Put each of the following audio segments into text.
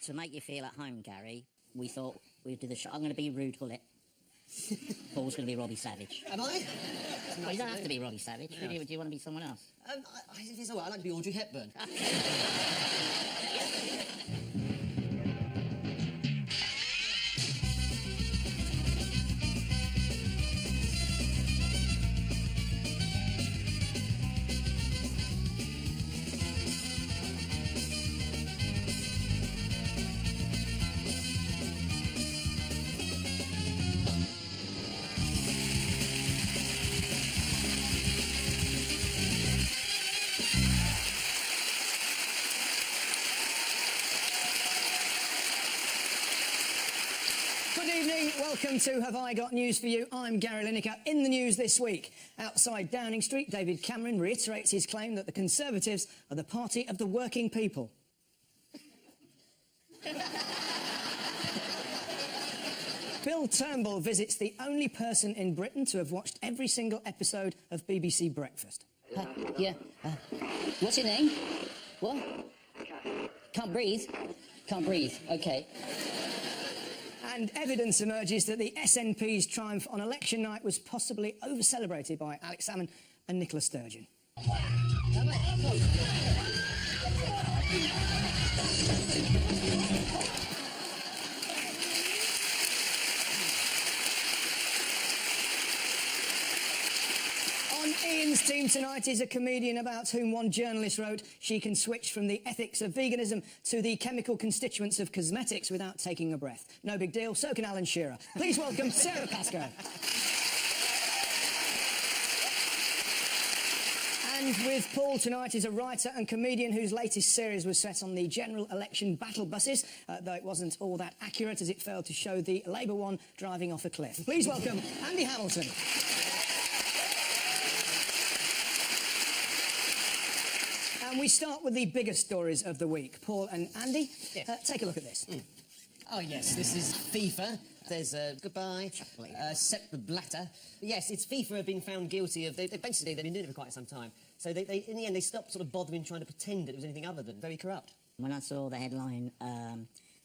to make you feel at home, Gary, we thought we'd do the show. I'm going to be Rude Gullet. Paul's going to be Robbie Savage. Am I? Well, you don't have to be Robbie Savage. No. Do you want to be someone else? It's all right. I like to be Audrey Hepburn. Welcome to Have I Got News For You? I'm Gary Lineker. In the news this week, outside Downing Street, David Cameron reiterates his claim that the Conservatives are the party of the working people. Bill Turnbull visits the only person in Britain to have watched every single episode of BBC Breakfast. What's your name? What? Can't breathe? Can't breathe, OK. And evidence emerges that the SNP's triumph on election night was possibly over-celebrated by Alex Salmond and Nicola Sturgeon. On Ian's team tonight is a comedian about whom one journalist wrote, she can switch from the ethics of veganism to the chemical constituents of cosmetics without taking a breath. No big deal, so can Alan Shearer. Please welcome Sarah Pascoe. And with Paul tonight is a writer and comedian whose latest series was set on the general election battle buses, though it wasn't all that accurate as it failed to show the Labour one driving off a cliff. Please welcome Andy Hamilton. And we start with the biggest stories of the week. Paul and Andy, take a look at this. Oh, yes, this is FIFA. There's goodbye, Sepp the Blatter. Yes, it's FIFA have been found guilty of... They've been doing it for quite some time. So in the end, they stopped sort of bothering trying to pretend that it was anything other than very corrupt. When I saw the headline,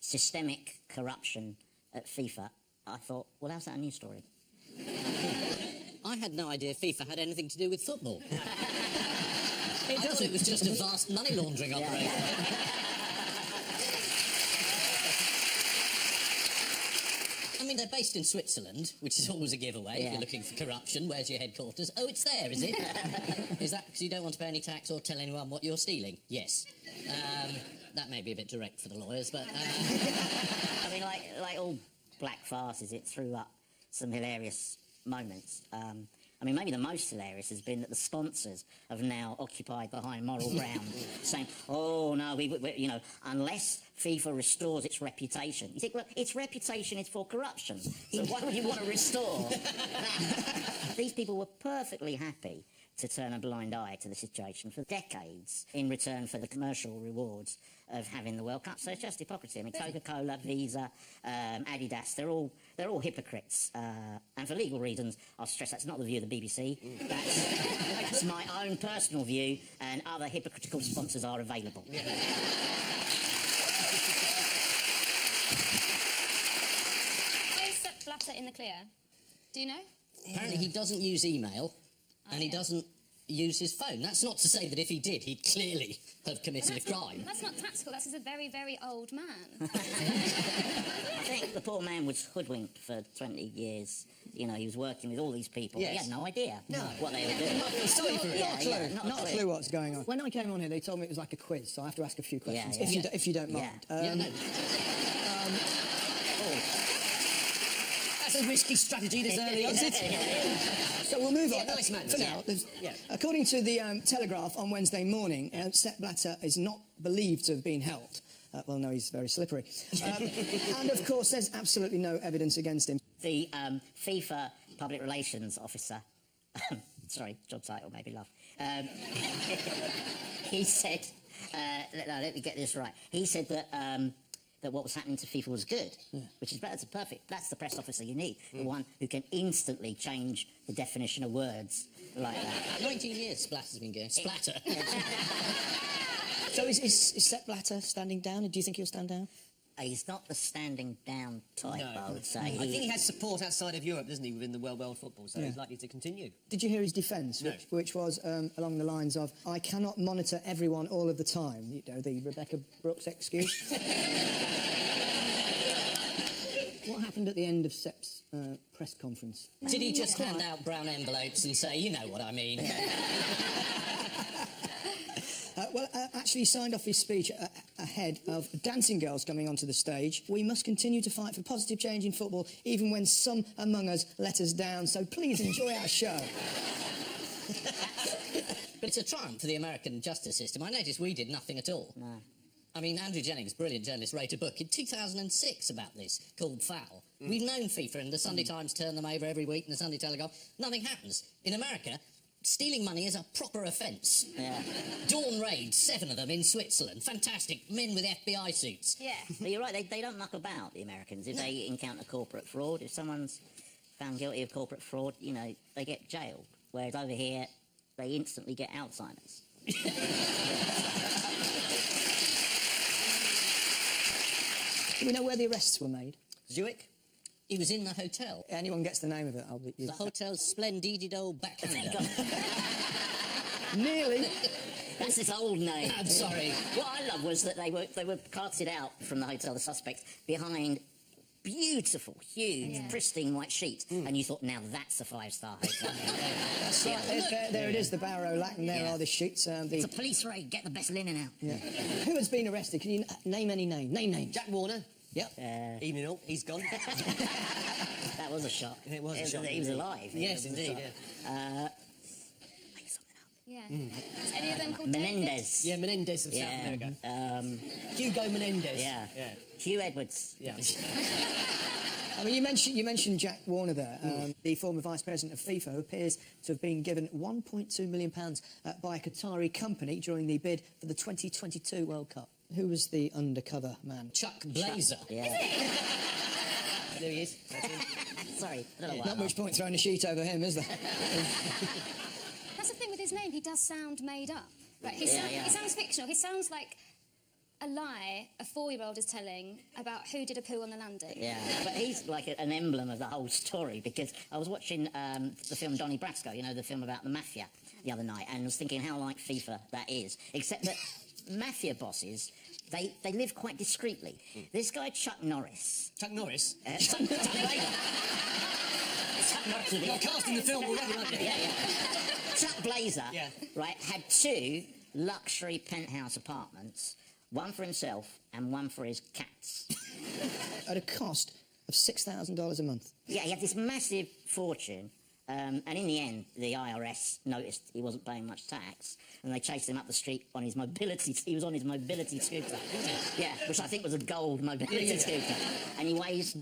systemic corruption at FIFA, I thought, well, how's that a news story? I had no idea FIFA had anything to do with football. I thought it was just a vast money laundering operation. I mean, they're based in Switzerland, which is always a giveaway if you're looking for corruption. Where's your headquarters? Oh, it's there, is it? Is that because you don't want to pay any tax or tell anyone what you're stealing? Yes. That may be a bit direct for the lawyers, but... I mean, like all black farces, it threw up some hilarious moments. I mean, maybe the most hilarious has been that the sponsors have now occupied behind moral ground, saying, oh, no, we, you know, unless FIFA restores its reputation. You think, well, its reputation is for corruption, so why would you want to restore that? These people were perfectly happy to turn a blind eye to the situation for decades in return for the commercial rewards of having the World Cup. So it's just hypocrisy. I mean, Coca-Cola, Visa, Adidas, they're all hypocrites. And for legal reasons, I'll stress that's not the view of the BBC. That's my own personal view, and other hypocritical sponsors are available. Is Sepp Blatter in the clear? Do you know? Apparently he doesn't use email, and he doesn't use his phone. That's not to say that if he did, he'd clearly have committed a crime. That's not tactical, that's just a very, very old man. I think the poor man was hoodwinked for 20 years. You know, he was working with all these people. Yes. He had no idea what they were doing. Not a clue what's going on. When I came on here, they told me it was like a quiz, so I have to ask a few questions, if you don't mind. That's a risky strategy this early on, isn't it? So we'll move on. Nice man. For now, according to the Telegraph on Wednesday morning, Sepp Blatter is not believed to have been held. Well, no, he's very slippery. And, of course, there's absolutely no evidence against him. The FIFA public relations officer, sorry, job title made me laugh, he said, let me get this right, he said that that what was happening to FIFA was good, which is that's the press officer you need, the one who can instantly change the definition of words like that. 19 years Splatter's been going. Splatter. So is Sepp Blatter standing down? Do you think he'll stand down? He's not the standing down type, I would say. I think he has support outside of Europe, doesn't he, within the world football, so he's likely to continue. Did you hear his defence, No. which was along the lines of, I cannot monitor everyone all of the time, you know, the Rebecca Brooks excuse? What happened at the end of Sepp's press conference? Did he just hand out brown envelopes and say, you know what I mean? Actually, he signed off his speech ahead of dancing girls coming onto the stage. We must continue to fight for positive change in football, even when some among us let us down. So please enjoy our show. But it's a triumph for the American justice system. I noticed we did nothing at all. No. I mean, Andrew Jennings, brilliant journalist, wrote a book in 2006 about this, called Foul. We've known FIFA, and the Sunday Times turn them over every week, and the Sunday Telegraph. Nothing happens. In America, stealing money is a proper offence. Yeah. Dawn raids, 7 of them in Switzerland. Fantastic. Men with FBI suits. Yeah. But you're right, they don't muck about, the Americans. If they encounter corporate fraud, if someone's found guilty of corporate fraud, you know, they get jailed. Whereas over here, they instantly get Alzheimer's. Do we know where the arrests were made? Zurich? He was in the hotel. Anyone gets the name of it, I'll be... The Hotel Splendido Backhander. Nearly. That's his old name. I'm sorry. What I love was that they were carted out from the hotel, the suspects, behind beautiful, huge, pristine white sheets. And you thought, now that's a 5-star hotel. That's right. There it is, the Barrow Lac, and there are the sheets. It's a police raid. Get the best linen out. Yeah. Who has been arrested? Can you name any name? Name names. Jack Warner? Yep. Evening all, he's gone. That was a shock. It was a shock. He was alive. Yes, It was a indeed, shock. Make something up. Yeah. Is any of them called Menendez. Yeah, Menendez of South America. Hugo Menendez. Yeah. Yeah. Hugh Edwards. Yeah. I mean, you mentioned Jack Warner there, the former vice president of FIFA, who appears to have been given £1.2 million by a Qatari company during the bid for the 2022 World Cup. Who was the undercover man? Chuck Blazer. Yeah. There he is. That's him. Sorry. I don't know why. Not much point throwing a sheet over him, is there? That's the thing with his name, he does sound made up. Right? He sounds fictional. He sounds like a lie a 4-year-old is telling about who did a poo on the landing. Yeah, but he's like an emblem of the whole story, because I was watching the film Donnie Brasco, you know, the film about the mafia, the other night, and was thinking how like FIFA that is, except that mafia bosses, they live quite discreetly. This guy, Chuck Norris... Chuck Norris? Chuck Blazer. Chuck Norris. You're casting the film already, aren't you? Yeah. Chuck Blazer, Yeah. right, had 2 luxury penthouse apartments, one for himself and one for his cats. At a cost of $6,000 a month. Yeah, he had this massive fortune, and in the end, the IRS noticed he wasn't paying much tax, and they chased him up the street on his mobility... He was on his mobility scooter. Yeah, which I think was a gold mobility scooter. And he weighs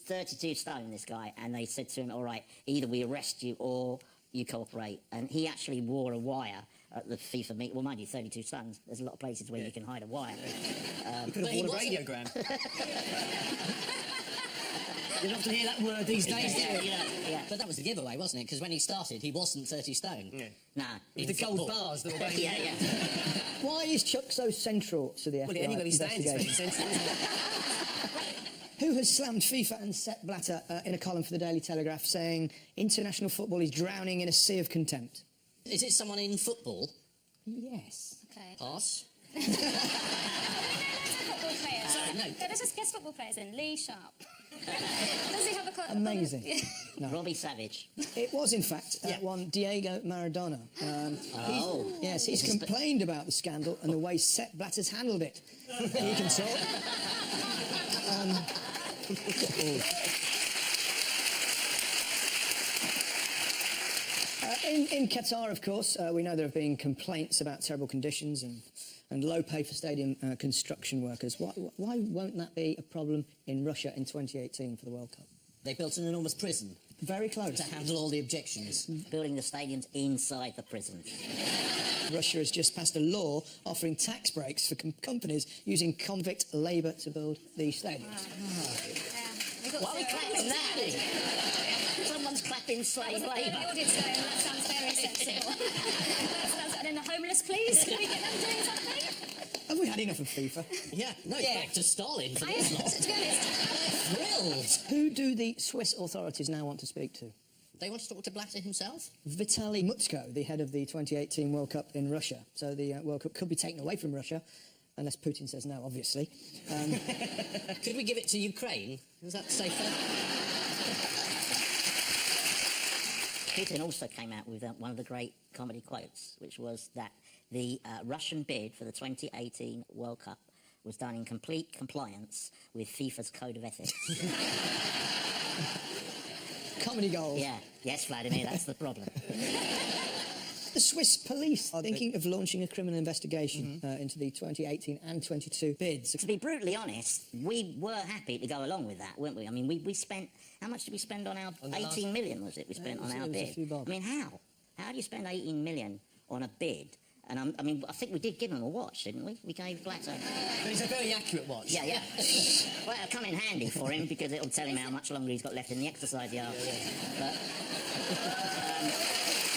32 stone, this guy, and they said to him, all right, either we arrest you or you cooperate. And he actually wore a wire at the FIFA meet. Well, mind you, 32 stone, there's a lot of places where you can hide a wire. You could have worn a radiogram. You don't often hear that word these days, do you? Yeah. But that was the giveaway, wasn't it? Because when he started, he wasn't 30 stone. Yeah. Nah. With the gold bars that were going Yeah. Why is Chuck so central to the FBI Well, anybody stands is very investigation? sensible, isn't it? Who has slammed FIFA and Sepp Blatter in a column for the Daily Telegraph, saying international football is drowning in a sea of contempt? Is it someone in football? Yes. Okay. Pass. Football players. No. Let's just guess football players in. Lee Sharp. Does he have a... Amazing. Yeah. Robbie Savage. It was, in fact, one Diego Maradona. He's complained about the scandal and the way Sepp Blatter's handled it. You can talk. In Qatar, of course, we know there have been complaints about terrible conditions and low pay for stadium construction workers. Why won't that be a problem in Russia in 2018 for the World Cup? They built an enormous prison Very close. to handle all the objections. Building the stadiums inside the prison. Russia has just passed a law offering tax breaks for companies using convict labour to build these stadiums. Why are we clapping that? Someone's clapping slave The labour. audience going, that sounds very sensible. And then the homeless, please. Can we get them doing something? Have we had enough of FIFA? Yeah, no, back to Stalin for I, this lot. to be honest, Thrilled. Who do the Swiss authorities now want to speak to? They want to talk to Blatter himself? Vitaly Mutko, the head of the 2018 World Cup in Russia. So the World Cup could be taken away from Russia, unless Putin says no, obviously. Could we give it to Ukraine? Is that safer? Putin also came out with one of the great comedy quotes, which was that the Russian bid for the 2018 World Cup was done in complete compliance with FIFA's code of ethics. Comedy gold. Yeah, yes, Vladimir, that's the problem. The Swiss police are thinking of launching a criminal investigation into the 2018 and 22 bids. To be brutally honest, we were happy to go along with that, weren't we? I mean, we spent... How much did we spend on our... 18 million, was it, we spent on our bid? I mean, how? How do you spend 18 million on a bid? And I mean, I think we did give him a watch, didn't we? We gave Blatter... But it's a very accurate watch. Yeah, yeah. Well, it'll come in handy for him because it'll tell him how much longer he's got left in the exercise yard. But,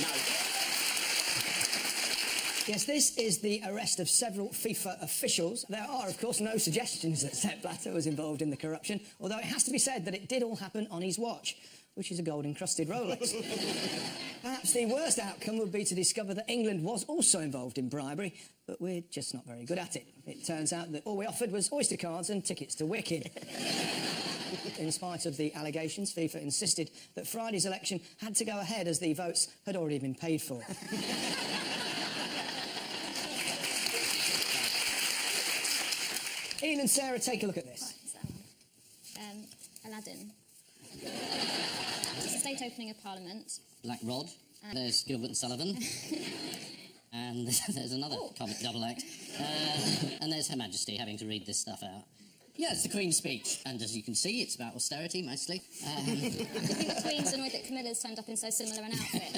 no. Yes, this is the arrest of several FIFA officials. There are, of course, no suggestions that Sepp Blatter was involved in the corruption, although it has to be said that it did all happen on his watch, which is a gold-encrusted Rolex. Perhaps the worst outcome would be to discover that England was also involved in bribery, but we're just not very good at it. It turns out that all we offered was Oyster cards and tickets to Wicked. In spite of the allegations, FIFA insisted that Friday's election had to go ahead as the votes had already been paid for. Ian and Sarah, take a look at this. Aladdin. It's a state opening of Parliament. Black Rod. There's Gilbert and Sullivan. And there's another comic double act. And there's Her Majesty having to read this stuff out. Yeah, it's the Queen's speech. And as you can see, it's about austerity, mostly. I think the Queen's annoyed that Camilla's turned up in so similar an outfit.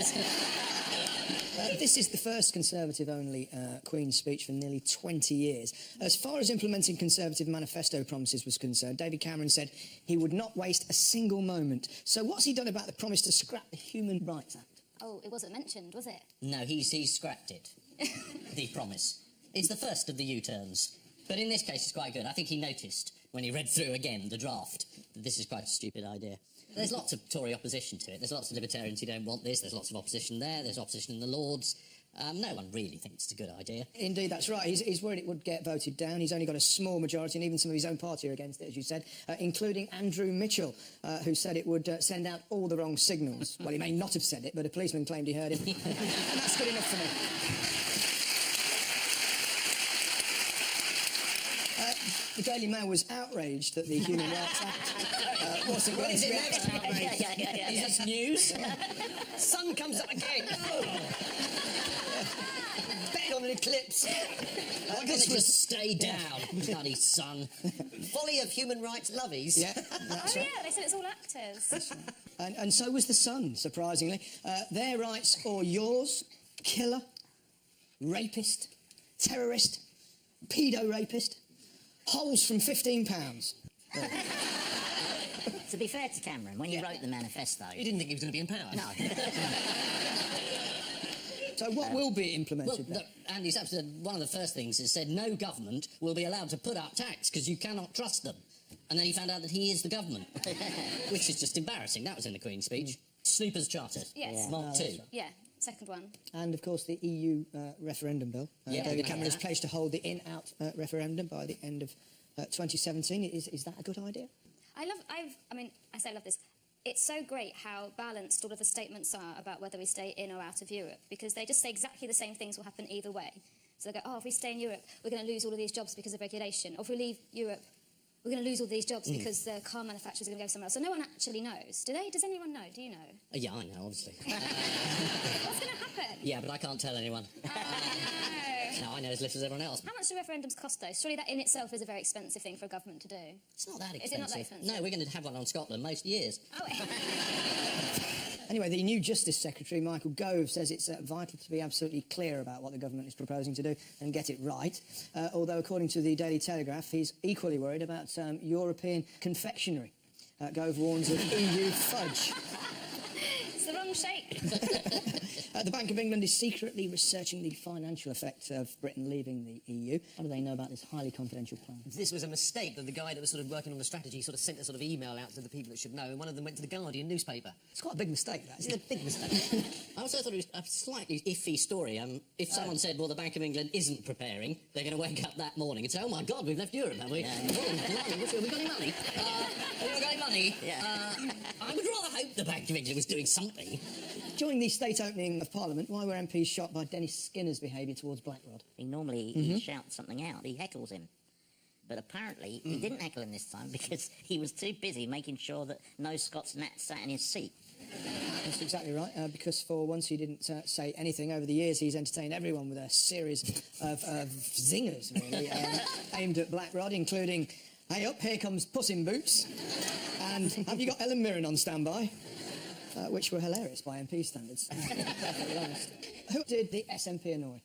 This is the first Conservative-only Queen's speech for nearly 20 years. As far as implementing Conservative manifesto promises was concerned, David Cameron said he would not waste a single moment. So what's he done about the promise to scrap the Human Rights Act? Oh, it wasn't mentioned, was it? No, he's scrapped it. The promise. It's the first of the U-turns. But in this case, it's quite good. I think he noticed, when he read through again the draft, that this is quite a stupid idea. There's lots of Tory opposition to it. There's lots of libertarians who don't want this. There's lots of opposition there. There's opposition in the Lords. No one really thinks it's a good idea. Indeed, that's right. He's worried it would get voted down. He's only got a small majority, and even some of his own party are against it, as you said, including Andrew Mitchell, who said it would send out all the wrong signals. Well, he may not have said it, but a policeman claimed he heard him. And that's good enough for me. The Daily Mail was outraged that the Human Rights Act wasn't going to be outraged. Is this news? Sun comes up again. Bet on an eclipse. Why can't it just stay down? Bloody sun. Folly of human rights lovies. Yeah, that's right. Yeah, they said it's all actors. And so was The Sun, surprisingly. Their rights or yours, killer, rapist, terrorist, paedo-rapist, holes from £15. To be fair to Cameron, when he wrote the manifesto... He didn't think he was going to be in power. No. So what will be implemented then? And he's absolutely... One of the first things is said no government will be allowed to put up tax because you cannot trust them. And then he found out that he is the government, which is just embarrassing. That was in the Queen's speech. Snoopers Charter. Yes. Mark II. Yeah, second one. And, of course, the EU referendum bill. David Cameron has pledged to hold the in-out referendum by the end of 2017. Is that a good idea? I love this. It's so great how balanced all of the statements are about whether we stay in or out of Europe, because they just say exactly the same things will happen either way. So they go, oh, if we stay in Europe, we're going to lose all of these jobs because of regulation. Or if we leave Europe, we're going to lose all these jobs because the car manufacturers are going to go somewhere else. So no one actually knows. Do they? Does anyone know? Do you know? Yeah, I know, obviously. What's going to happen? Yeah, but I can't tell anyone. Oh, No, I know as little as everyone else. How much do referendums cost, though? Surely that in itself is a very expensive thing for a government to do. It's not that expensive. Is it not that expensive? No, we're going to have one on Scotland most years. Oh, Anyway, the new Justice Secretary, Michael Gove, says it's vital to be absolutely clear about what the government is proposing to do and get it right. Although, according to the Daily Telegraph, he's equally worried about European confectionery. Gove warns of EU fudge. it's the wrong shake. The Bank of England is secretly researching the financial effect of Britain leaving the EU. How do they know about this highly confidential plan? This was a mistake that the guy that was sort of working on the strategy sort of sent a sort of email out to the people that should know, and one of them went to the Guardian newspaper. It's quite a big mistake, that, isn't It's it? a big mistake. I also thought it was a slightly iffy story. If someone said, well, the Bank of England isn't preparing, they're going to wake up that morning and say, oh, my God, we've left Europe, have we? Yeah. Oh, blimey, have we got any money? Have we got any money? Yeah. I would rather hope the Bank of England was doing something. During the state opening of Parliament, why were MPs shocked by Dennis Skinner's behaviour towards Blackrod? He normally he shouts something out. He heckles him. But apparently he didn't heckle him this time because he was too busy making sure that no Scots sat in his seat. That's exactly right, because for once he didn't say anything. Over the years, he's entertained everyone with a series of zingers, really, aimed at Blackrod, including, hey up, here comes Puss in Boots, and have you got Ellen Mirren on standby? Which were hilarious by MP standards. Perfectly honest. Who did the SNP annoy?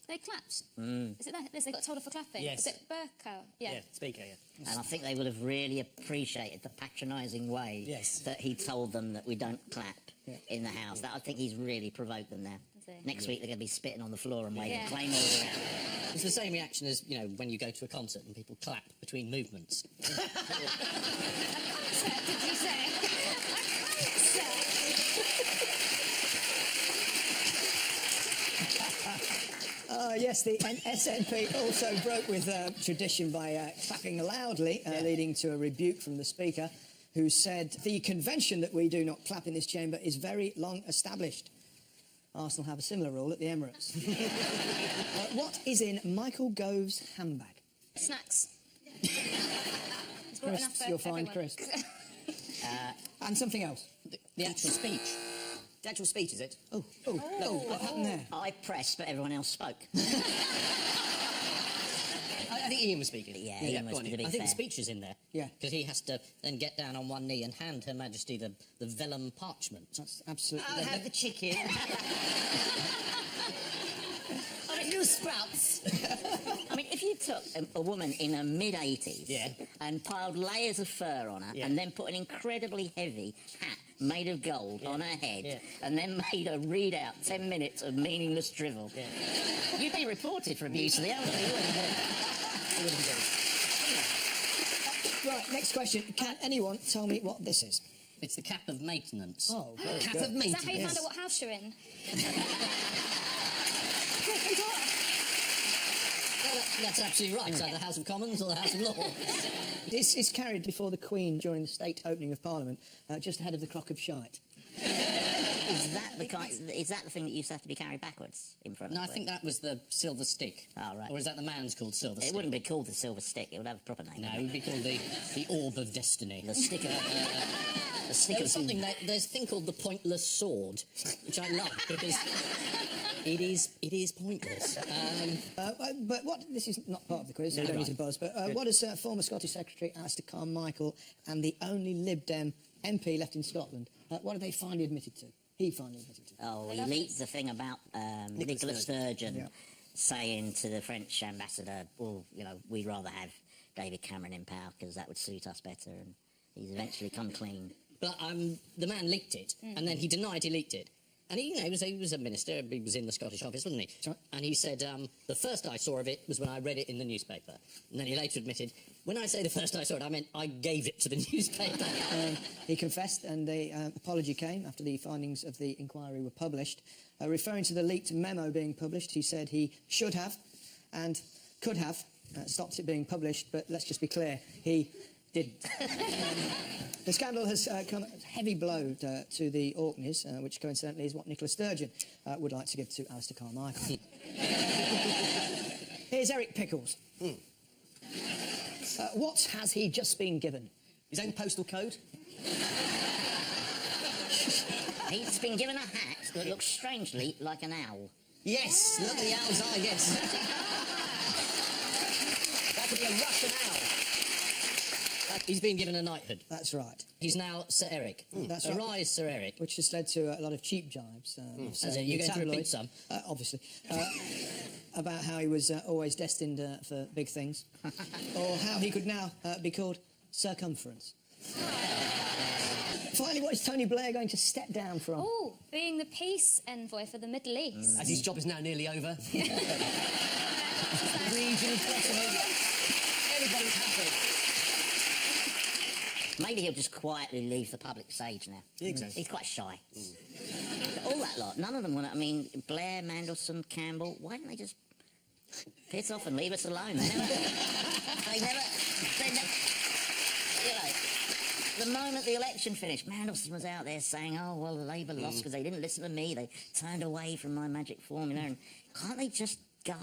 They clapped. Is it that? They got told off for clapping. Yes. Is it Burkow? Yeah. Speaker, yeah. And I think they would have really appreciated the patronising way Yes. that he told them that we don't clap in the House. That I think he's really provoked them now. Next week they're going to be spitting on the floor and waving claymores around. It's the same reaction as, you know, when you go to a concert and people clap between movements. Did you say? Yes, the SNP also broke with tradition by clapping loudly, leading to a rebuke from the Speaker, who said, the convention that we do not clap in this chamber is very long established. Arsenal have a similar rule at the Emirates. What is in Michael Gove's handbag? Snacks. It's brought enough Crisps, for you'll find everyone. crisps. And something else. The actual speech. The actual speech, is it? Oh, what happened there? I pressed, but everyone else spoke. I think Ian was speaking. Yeah, Ian was, go on, to Ian. be I think fair. the speech is in there. Yeah. Because he has to then get down on one knee and hand Her Majesty the vellum parchment. That's absolutely... I'll have the chicken. Original sprouts. I mean, if you took a woman in her mid-80s and piled layers of fur on her and then put an incredibly heavy hat made of gold on her head and then made her read out 10 minutes of meaningless drivel, you'd be reported for abuse of the elderly, wouldn't you? Right, next question. Can anyone tell me what this is? It's the cap of maintenance. Oh, very Cap good. of Is maintenance. that how you find out what house you're in? That's absolutely right. Is that the House of Commons or the House of Lords? This is carried before the Queen during the state opening of Parliament, just ahead of the crock of shite. Is that the thing that used to have to be carried backwards in front No, of I the think that was the silver stick. Oh, right. Or is that the man's called silver stick? It wouldn't be called the silver stick, it would have a proper name. No, it would be called the orb of destiny. The stick of... the stick There's of... there's a thing called the pointless sword, which I love because it is pointless. But what... This is not part of the quiz, so you don't need to buzz, but what does former Scottish Secretary Alistair Carmichael and the only Lib Dem MP left in Scotland, what did they finally admitted to? He finally admitted to. Oh, he leaked the thing about Nicola Sturgeon saying to the French ambassador, well, you know, we'd rather have David Cameron in power because that would suit us better, and he's eventually come clean. But the man leaked it, and then he denied he leaked it. And he was a minister, he was in the Scottish office, wasn't he? Right. And he said, the first I saw of it was when I read it in the newspaper. And then he later admitted, when I say the first I saw it, I meant I gave it to the newspaper. He confessed, and the apology came after the findings of the inquiry were published. Referring to the leaked memo being published, he said he should have and could have stopped it being published, but let's just be clear, he didn't. The scandal has come a heavy blow to the Orkneys, which coincidentally is what Nicola Sturgeon would like to give to Alistair Carmichael. Here's Eric Pickles. What has he just been given? His own postal code? He's been given a hat that looks strangely like an owl. Yes! Look at the owl's eye, yes. That could be a Russian owl. He's been given a knighthood. That's right. He's now Sir Eric. That's right. Arise, Sir Eric. Which has led to a lot of cheap jibes. As in, you're going to repeat some? Obviously. About how he was always destined for big things. Or how he could now be called Circumference. Finally, what is Tony Blair going to step down from? Oh, being the peace envoy for the Middle East. As his job is now nearly over. Region is blessing. Everybody's happy. Maybe he'll just quietly leave the public stage now. Exactly. He's quite shy. All that lot, none of them want to... I mean, Blair, Mandelson, Campbell, why don't they just piss off and leave us alone? They never... You know, the moment the election finished, Mandelson was out there saying, oh, well, Labour lost because they didn't listen to me. They turned away from my magic formula. And can't they just go?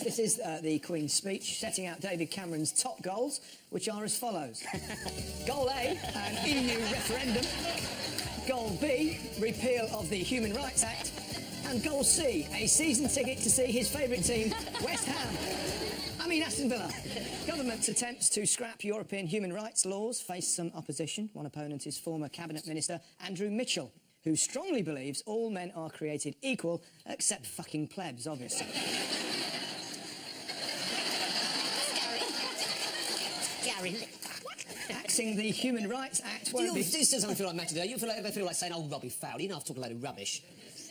This is the Queen's speech setting out David Cameron's top goals, which are as follows. Goal A, an EU referendum. Goal B, repeal of the Human Rights Act. And Goal C, a season ticket to see his favourite team, West Ham. Aston Villa. Government's attempts to scrap European human rights laws face some opposition. One opponent is former Cabinet Minister Andrew Mitchell, who strongly believes all men are created equal, except fucking plebs, obviously. Gary, Axing the Human Rights Act Do you won't be... still something feel like Matt today? You ever feel like saying, oh, Robbie Fowler? You don't have to talk a load of rubbish.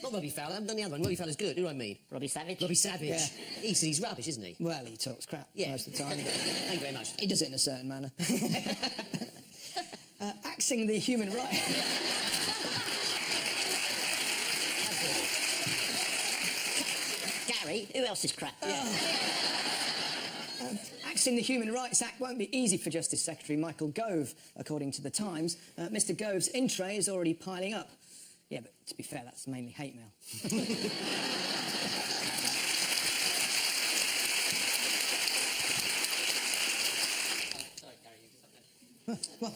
Not Robbie Fowler, I haven't done the other one. Robbie Fowler's good, who do I mean? Robbie Savage? Robbie Savage. Yeah. He's rubbish, isn't he? Well, he talks crap most of the time. Thank you very much. He does it in a certain manner. Axing the human rights... Gary, who else is crap? Axing the Human Rights Act won't be easy for Justice Secretary Michael Gove, according to The Times. Mr Gove's in-tray is already piling up. Yeah, but to be fair, that's mainly hate mail. Sorry, Gary, you just have to... What?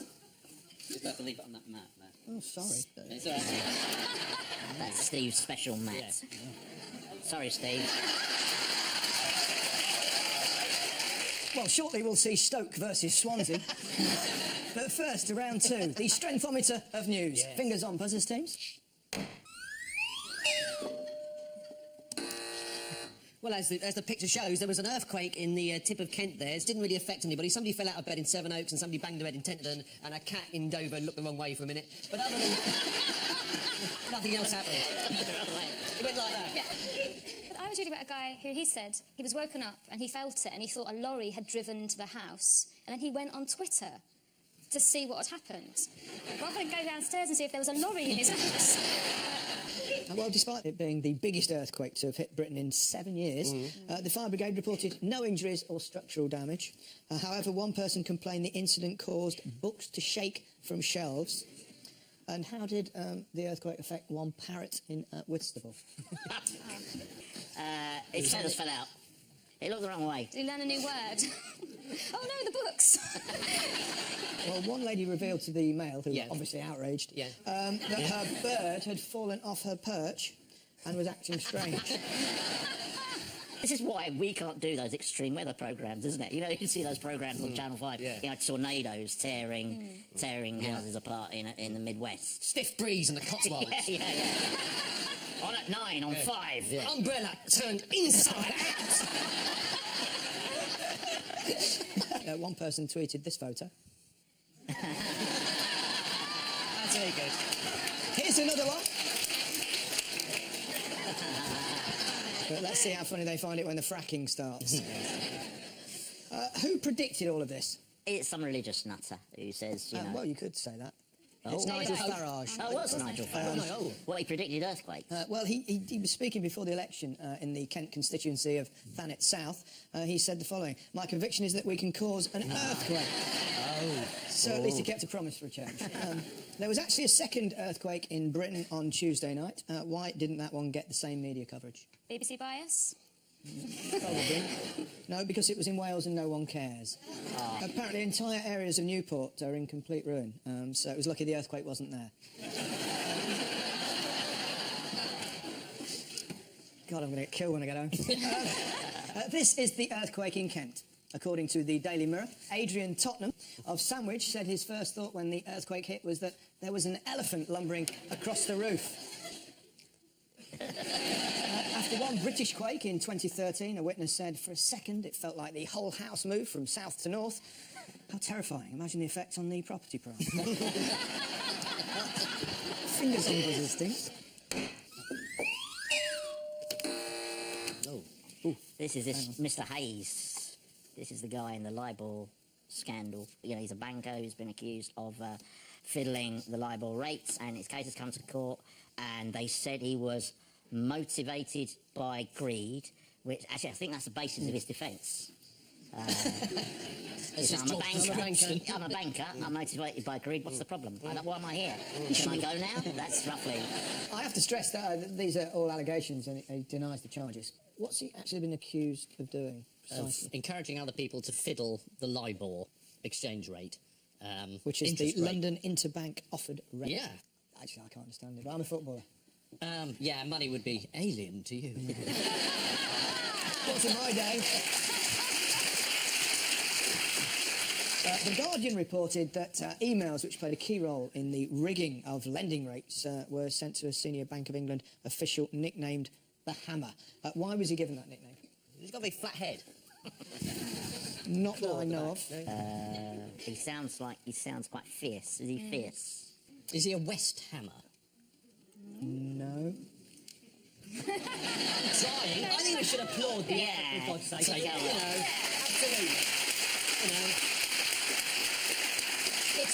Just have to leave it on that mat there. Oh, sorry. It's all right. That's Steve's special mat. Yeah. Sorry, Steve. Well, shortly we'll see Stoke versus Swansea. But first, to round two, the strengthometer of news. Yeah. Fingers on buzzers, teams. Well, as the picture shows, there was an earthquake in the tip of Kent there. It didn't really affect anybody. Somebody fell out of bed in Sevenoaks and somebody banged their head in Tenterden and a cat in Dover looked the wrong way for a minute. But other than... nothing else happened. It went like that. Yeah. But I was reading about a guy who he said he was woken up and he felt it and he thought a lorry had driven into the house, and then he went on Twitter to see what had happened, rather than go downstairs and see if there was a lorry in his house. Well, despite it being the biggest earthquake to have hit Britain in 7 years, the fire brigade reported no injuries or structural damage. However, one person complained the incident caused books to shake from shelves. And how did the earthquake affect one parrot in Whitstable? His feathers fell out. He looked the wrong way. Did he learn a new word? Oh no, the books! Well, one lady revealed to the Mail, who Yeah. were obviously outraged, Yeah. that her bird had fallen off her perch and was acting strange. This is why we can't do those extreme weather programmes, isn't it? You know, you can see those programmes on Channel 5. Yeah. You know, tornadoes tearing houses apart in the Midwest. Stiff breeze in the Cotswolds. Yeah. On at 9, on 5. Yeah. Umbrella turned inside out. One person tweeted this photo. That's very good. Here's another one. But let's see how funny they find it when the fracking starts. Who predicted all of this? It's some religious nutter who says, you know... Well, you could say that. Oh. It's Nigel Farage. Oh, it was Nigel Farage. Well, he predicted earthquakes. Well, he was speaking before the election in the Kent constituency of Thanet South. He said the following: "My conviction is that we can cause an earthquake." So at least he kept a promise for a change. There was actually a second earthquake in Britain on Tuesday night. Why didn't that one get the same media coverage? BBC bias? Probably. No, because it was in Wales and no one cares. Apparently entire areas of Newport are in complete ruin, so it was lucky the earthquake wasn't there. God, I'm going to get killed when I get home. This is the earthquake in Kent. According to the Daily Mirror, Adrian Tottenham of Sandwich said his first thought when the earthquake hit was that there was an elephant lumbering across the roof. After one British quake in 2013, a witness said for a second it felt like the whole house moved from south to north. How terrifying. Imagine the effect on the property price. Fingers on buzzers, Steve. This is Mr. Hayes. This is the guy in the LIBOR scandal. You know, he's a banker who's been accused of fiddling the LIBOR rates, and his case has come to court, and they said he was motivated by greed, which actually I think that's the basis of his defence. I'm a banker, I'm motivated by greed, what's the problem? Why am I here? Can I go now? That's roughly... I have to stress that these are all allegations and he denies the charges. What's he actually been accused of doing, precisely? Of encouraging other people to fiddle the LIBOR exchange rate. Which is the London Interbank Offered Rate. Yeah. Actually, I can't understand it, but I'm a footballer. Yeah, money would be alien to you. What's in my day? The Guardian reported that emails which played a key role in the rigging of lending rates were sent to a senior Bank of England official nicknamed the Hammer. Why was he given that nickname? He's got a very flat head. Not that I know of. He sounds quite fierce. Is he fierce? Is he a West Hammer? No. Trying. I think we should applaud the effort, for God's sake. Yeah. Absolutely.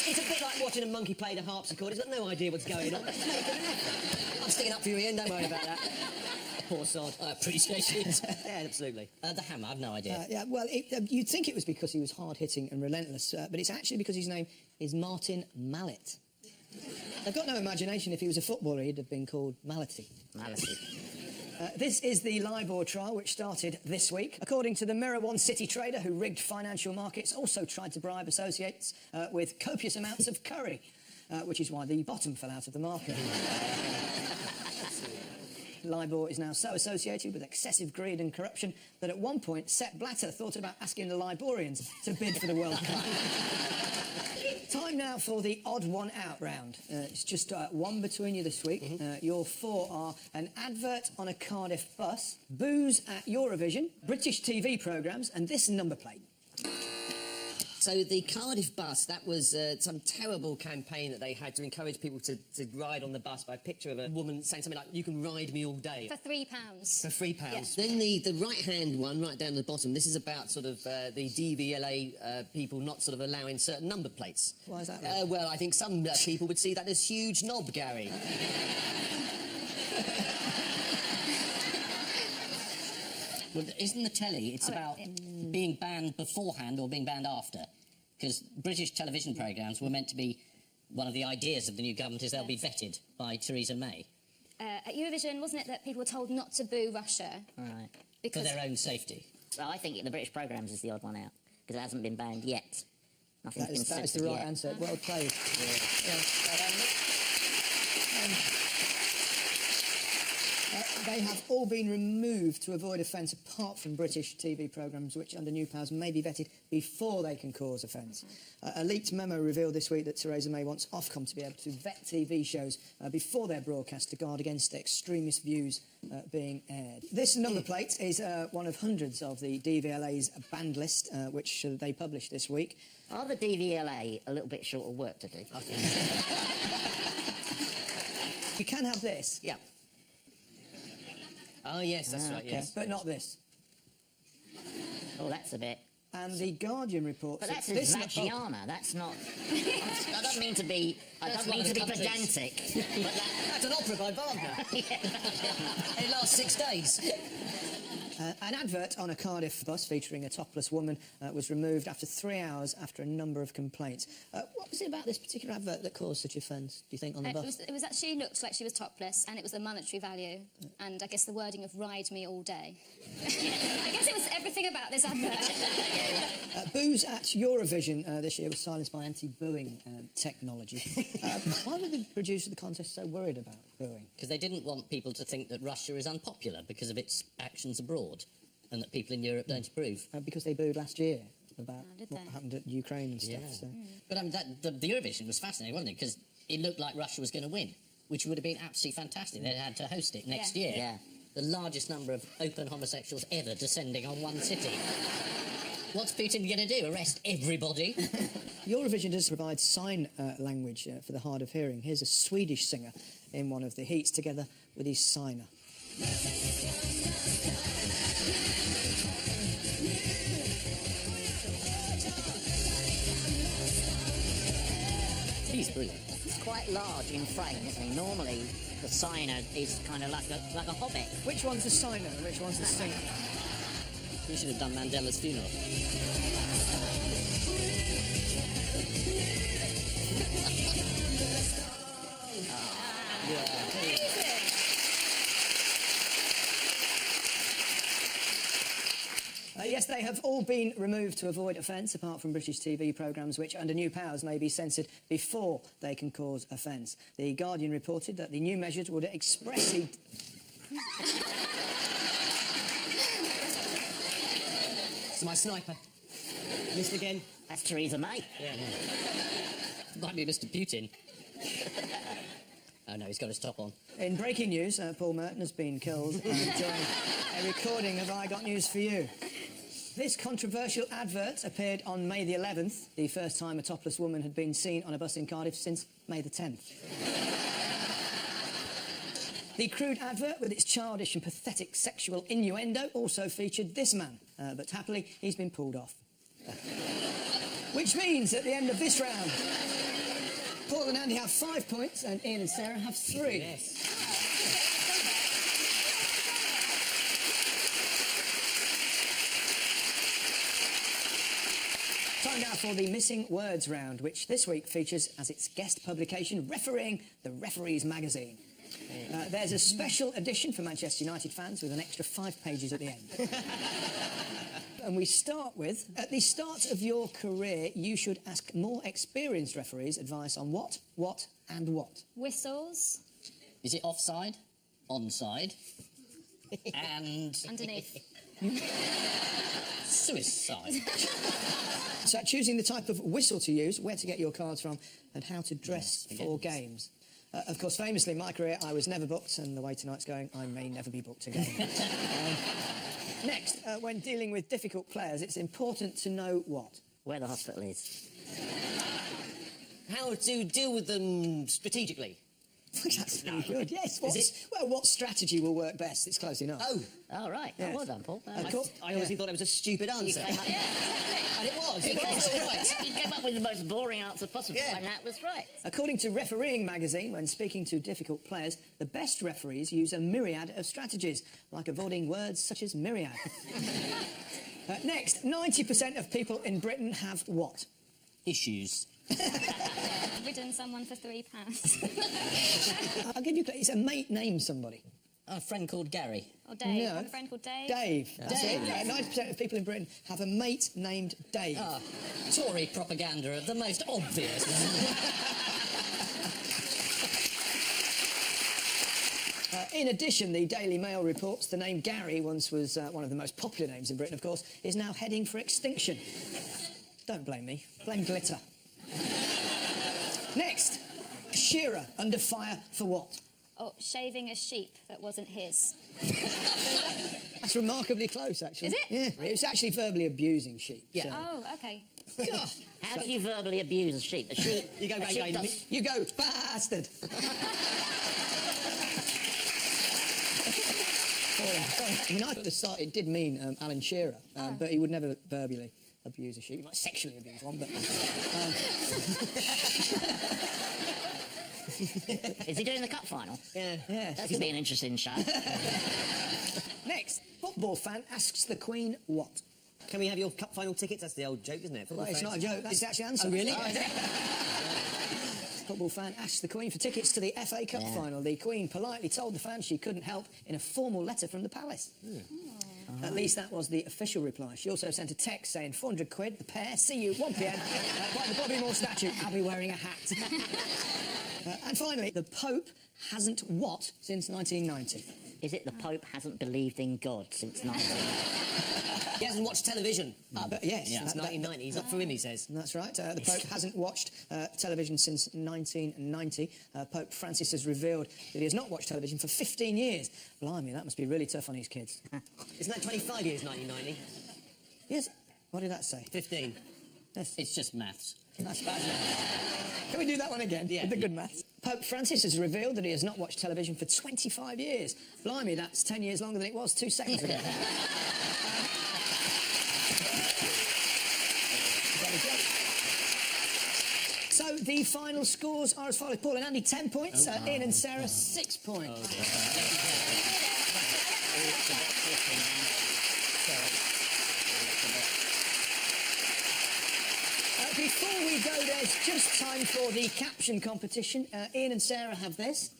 It's a bit like watching a monkey play the harpsichord. He's got no idea what's going on. I'm sticking up for you, Ian. Don't worry about that. Poor sod. I appreciate it. Yeah, absolutely. The Hammer, I've no idea. Yeah, well, you'd think it was because he was hard-hitting and relentless, but it's actually because his name is Martin Mallet. They've got no imagination. If he was a footballer, he'd have been called Mallety. Mallety. This is the LIBOR trial, which started this week. According to the Mirror, one city trader who rigged financial markets also tried to bribe associates with copious amounts of curry, which is why the bottom fell out of the market. LIBOR is now so associated with excessive greed and corruption that at one point Sepp Blatter thought about asking the Liborians to bid for the World Cup. Time now for the odd one out round. It's just one between you this week. Your four are an advert on a Cardiff bus, booze at Eurovision, British TV programmes, and this number plate. So the Cardiff bus, that was some terrible campaign that they had to encourage people to ride on the bus by a picture of a woman saying something like, "You can ride me all day." For £3. For £3. Yeah. Then the right-hand one, right down the bottom, this is about sort of the DVLA people not sort of allowing certain number plates. Why is that? Well, I think some people would see that as huge knob, Gary. Well, isn't the telly, it's about being banned beforehand or being banned after? Because British television programmes were meant to be, one of the ideas of the new government is they'll be vetted by Theresa May. At Eurovision, wasn't it that people were told not to boo Russia? Right. Because For their own safety. So I think the British programmes is the odd one out, because it hasn't been banned yet. Nothing's been That is the censored right yet. answer. Well played. They have all been removed to avoid offence, apart from British TV programmes, which under new powers may be vetted before they can cause offence. A leaked memo revealed this week that Theresa May wants Ofcom to be able to vet TV shows before they're broadcast to guard against extremist views being aired. This number plate is one of hundreds of the DVLA's banned list, which they published this week. Are the DVLA a little bit short of work to do? You can have this. Yeah. Oh, yes, that's right, yes. But not this. Oh, that's a bit... And the Guardian reports... But that's that this Vagiana, that's not... I don't mean to be... pedantic. But That's an opera by Wagner. It lasts 6 days. An advert on a Cardiff bus featuring a topless woman was removed after 3 hours after a number of complaints. What was it about this particular advert that caused such offence, do you think, on the bus? it was actually looked like she was topless, and it was the monetary value, and I guess the wording of "ride me all day." I guess it was everything about this advert. Booze at Eurovision this year was silenced by anti-booing technology. Why were the producers of the contest so worried about booing? Because they didn't want people to think that Russia is unpopular because of its actions abroad, and that people in Europe don't approve. Because they booed last year about did what they? happened at Ukraine and stuff. Yeah. So. But the Eurovision was fascinating, wasn't it? Because it looked like Russia was going to win, which would have been absolutely fantastic. They had to host it next year. Yeah. The largest number of open homosexuals ever descending on one city. What's Putin going to do? Arrest everybody? Eurovision does provide sign language for the hard of hearing. Here's a Swedish singer in one of the heats together with his signer. He's brilliant. It's quite large in frame, isn't he? Normally, the signer is kind of like a hobbit. Which one's the signer and which one's the singer? We should have done Mandela's funeral. Yes, they have all been removed to avoid offence, apart from British TV programmes which, under new powers, may be censored before they can cause offence. The Guardian reported that the new measures would expressly... It's my sniper. Missed again. That's Theresa May. Yeah. Might be Mr. Putin. Oh no, he's got his top on. In breaking news, Paul Merton has been killed during a recording of I Got News For You. This controversial advert appeared on May the 11th, the first time a topless woman had been seen on a bus in Cardiff since May the 10th. The crude advert, with its childish and pathetic sexual innuendo, also featured this man, but happily he's been pulled off. Which means at the end of this round, Paul and Andy have 5 points and Ian and Sarah have 3. Yes. Time now for the Missing Words round, which this week features as its guest publication Refereeing the Referees magazine. There's a special edition for Manchester United fans with an extra 5 pages at the end. And we start with, at the start of your career, you should ask more experienced referees advice on what, and what. Whistles. Is it offside? Onside? And... Underneath. Suicide. So choosing the type of whistle to use, where to get your cards from, and how to dress for games. Of course, famously, in my career, I was never booked, and the way tonight's going, I may never be booked again. Next, when dealing with difficult players, it's important to know what? Where the hospital is. How to deal with them strategically. That's really good, yes. Well, what strategy will work best? It's close enough. Oh, right. Yes. Oh, well done, Paul. I honestly thought it was a stupid answer. Yeah, exactly. And it was. He It was came, right. he came up with the most boring answer possible, Yeah. and that was right. According to Refereeing magazine, when speaking to difficult players, the best referees use a myriad of strategies, like avoiding words such as myriad. Next, 90% of people in Britain have what? Issues. Ridden someone for £3. I'll give you... It's a mate name somebody. A friend called Gary. Or Dave. No. I have a friend called Dave. Dave. That's Dave. it. Yeah, 90% of people in Britain have a mate named Dave. Tory propaganda of the most obvious. In addition, the Daily Mail reports the name Gary, once was one of the most popular names in Britain, of course, is now heading for extinction. Don't blame me. Blame glitter. Next, Shearer under fire for what? Oh, shaving a sheep that wasn't his. That's remarkably close, actually. Is it? Yeah. It was actually verbally abusing sheep. Yeah. so- Oh, okay. How do you verbally abuse a sheep? A sheep... You go, a bang, sheep bang, does- You go, bastard! I mean, I thought at the start it did mean Alan Shearer, but he would never verbally abuse a sheep. He might sexually abuse one, but... Is he doing the cup final? Yeah. Yeah. That could be an interesting show. Next, football fan asks the Queen what? Can we have your cup final tickets? That's the old joke, isn't it? Well, it's not a joke, that's the actual answer. Oh, really? Football fan asked the Queen for tickets to the FA Cup final. The Queen politely told the fan she couldn't help in a formal letter from the palace. At least that was the official reply. She also sent a text saying 400 quid, the pair, see you 1 p.m. By the Bobby Moore statue. I'll be wearing a hat. And finally, the Pope hasn't what since 1990? Is it the Pope hasn't believed in God since 19... He hasn't watched television. But yes, Since 1990. He's up for him, he says. That's right. The Pope hasn't watched television since 1990. Pope Francis has revealed that he has not watched television for 15 years. Blimey, that must be really tough on his kids. Isn't that 25 years, 1990? Yes. What did that say? 15. It's just maths. That's bad. Can we do that one again? Yeah. With the good maths. Pope Francis has revealed that he has not watched television for 25 years. Blimey, that's 10 years longer than it was 2 seconds ago. So the final scores are as follows. Paul and Andy, 10 points. Ian and Sarah, 6 points. Before we go, there's just time for the caption competition. Ian and Sarah have this.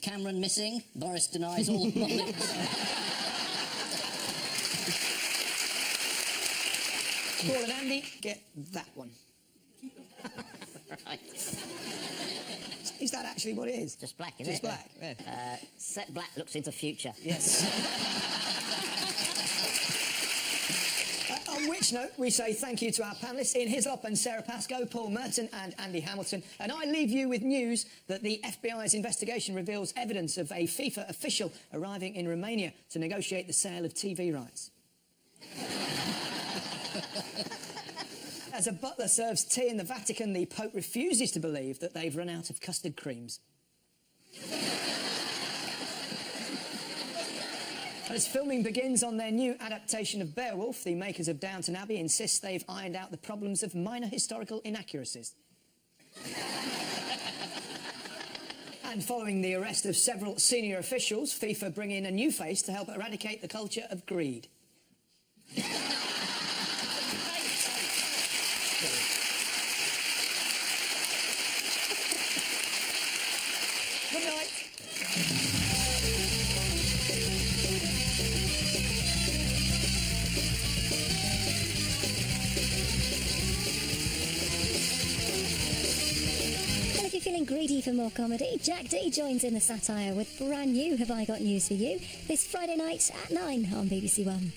Cameron missing. Boris denies all knowledge. Paul and Andy get that one. Right. Is that actually what it is? Just black, isn't Just it? black. Yeah. Set black looks into future. Yes. On which note, we say thank you to our panellists, Ian Hislop and Sarah Pascoe, Paul Merton and Andy Hamilton. And I leave you with news that the FBI's investigation reveals evidence of a FIFA official arriving in Romania to negotiate the sale of TV rights. As a butler serves tea in the Vatican, the Pope refuses to believe that they've run out of custard creams. As filming begins on their new adaptation of Beowulf, the makers of Downton Abbey insist they've ironed out the problems of minor historical inaccuracies. And following the arrest of several senior officials, FIFA bring in a new face to help eradicate the culture of greed. Good night. Well, if you're feeling greedy for more comedy, Jack D joins in the satire with brand new Have I Got News For You this Friday night at 9 on BBC One.